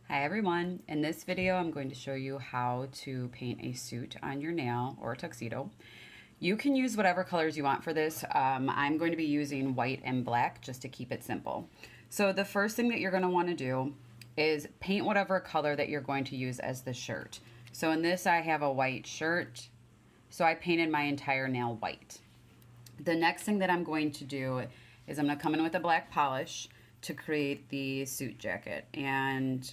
Hi everyone, in this video I'm going to show you how to paint a suit on your nail or a tuxedo. You can use whatever colors you want for this. I'm going to be using white and black just to keep it simple. So the first thing that you're going to want to do is paint whatever color that you're going to use as the shirt. So in this I have a white shirt, so I painted my entire nail white. The next thing that I'm going to do is I'm going to come in with a black polish to create the suit jacket, and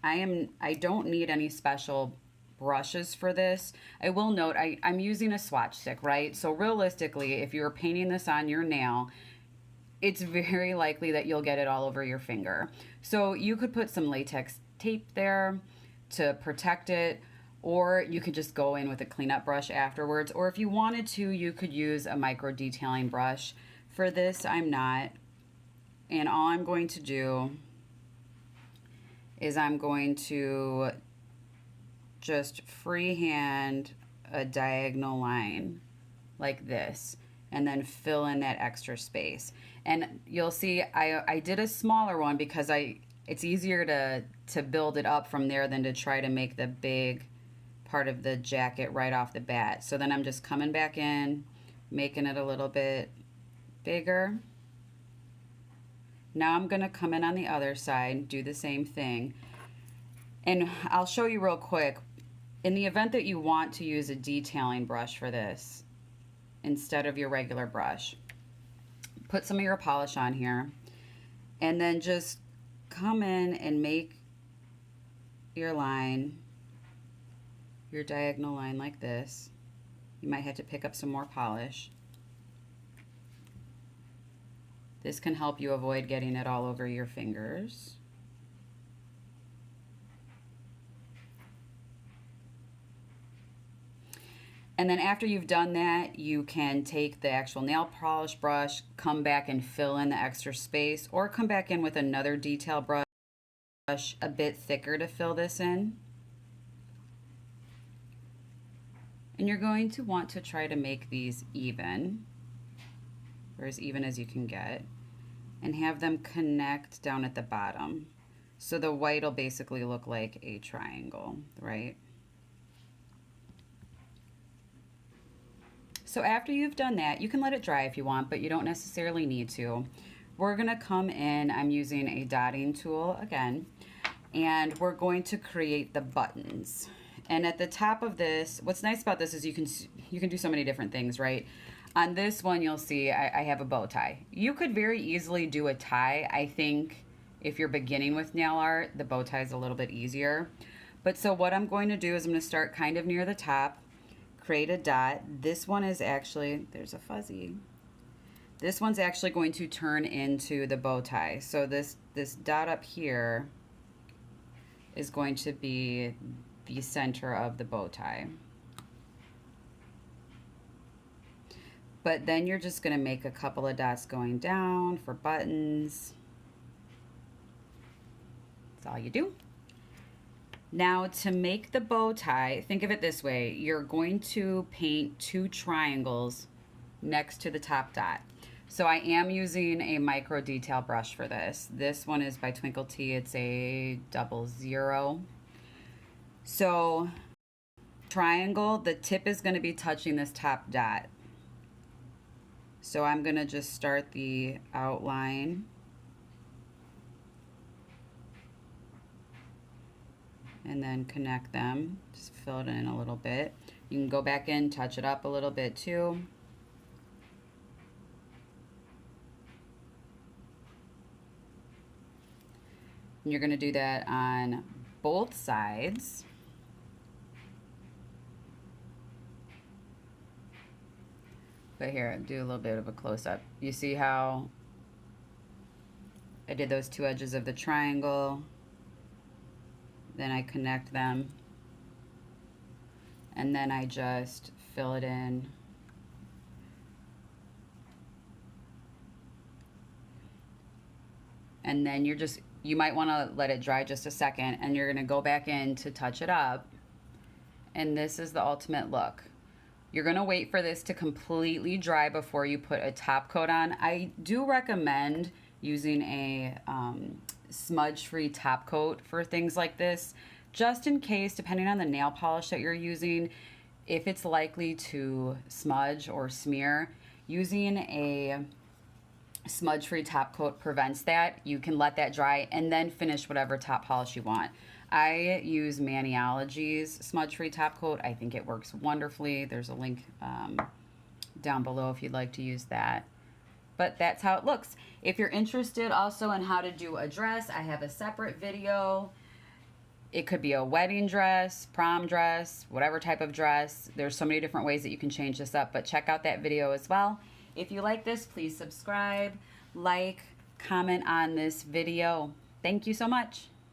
I don't need any special brushes for this. I will note I'm using a swatch stick, right? So realistically, if you're painting this on your nail, it's very likely that you'll get it all over your finger. So you could put some latex tape there to protect it, or you could just go in with a cleanup brush afterwards. Or if you wanted to, you could use a micro detailing brush. For this, I'm not. And all I'm going to do is I'm going to just freehand a diagonal line like this and then fill in that extra space. And you'll see I did a smaller one because it's easier to build it up from there than to try to make the big part of the jacket right off the bat. So then I'm just coming back in, making it a little bit bigger. Now I'm going to come in on the other side, do the same thing. And I'll show you real quick. In the event that you want to use a detailing brush for this instead of your regular brush, put some of your polish on here and then just come in and make your line, your diagonal line like this. You might have to pick up some more polish. This can help you avoid getting it all over your fingers. And then after you've done that, you can take the actual nail polish brush, come back and fill in the extra space, or come back in with another detail brush a bit thicker to fill this in. And you're going to want to try to make these even, or as even as you can get, and have them connect down at the bottom. So the white will basically look like a triangle, right? So after you've done that, you can let it dry if you want, but you don't necessarily need to. We're gonna come in, I'm using a dotting tool again, and we're going to create the buttons. And at the top of this, what's nice about this is you can do so many different things, right? On this one, you'll see I have a bow tie. You could very easily do a tie. I think if you're beginning with nail art, the bow tie is a little bit easier. But so what I'm going to do is I'm going to start kind of near the top, create a dot. This one is actually, there's a fuzzy. This one's actually going to turn into the bow tie. So this dot up here is going to be the center of the bow tie. But then you're just gonna make a couple of dots going down for buttons. That's all you do. Now to make the bow tie, think of it this way. You're going to paint two triangles next to the top dot. So I am using a micro detail brush for this. This one is by Twinkle Tea. It's a 00. So triangle, the tip is gonna be touching this top dot. So I'm gonna just start the outline. And then connect them, just fill it in a little bit. You can go back in, touch it up a little bit too. And you're gonna do that on both sides. But here, do a little bit of a close-up. You see how I did those two edges of the triangle, then I connect them, and then I just fill it in. And then you might want to let it dry just a second, and you're going to go back in to touch it up. And this is the ultimate look. You're gonna wait for this to completely dry before you put a top coat on. I do recommend using a smudge-free top coat for things like this, just in case, depending on the nail polish that you're using, if it's likely to smudge or smear. Using a smudge-free top coat prevents that. You can let that dry and then finish whatever top polish you want. I use Maniology's smudge-free top coat. I think it works wonderfully. There's a link down below if you'd like to use that. But that's how it looks. If you're interested also in how to do a dress, I have a separate video. It could be a wedding dress, prom dress, whatever type of dress. There's so many different ways that you can change this up, but check out that video as well. If you like this, please subscribe, like, comment on this video. Thank you so much.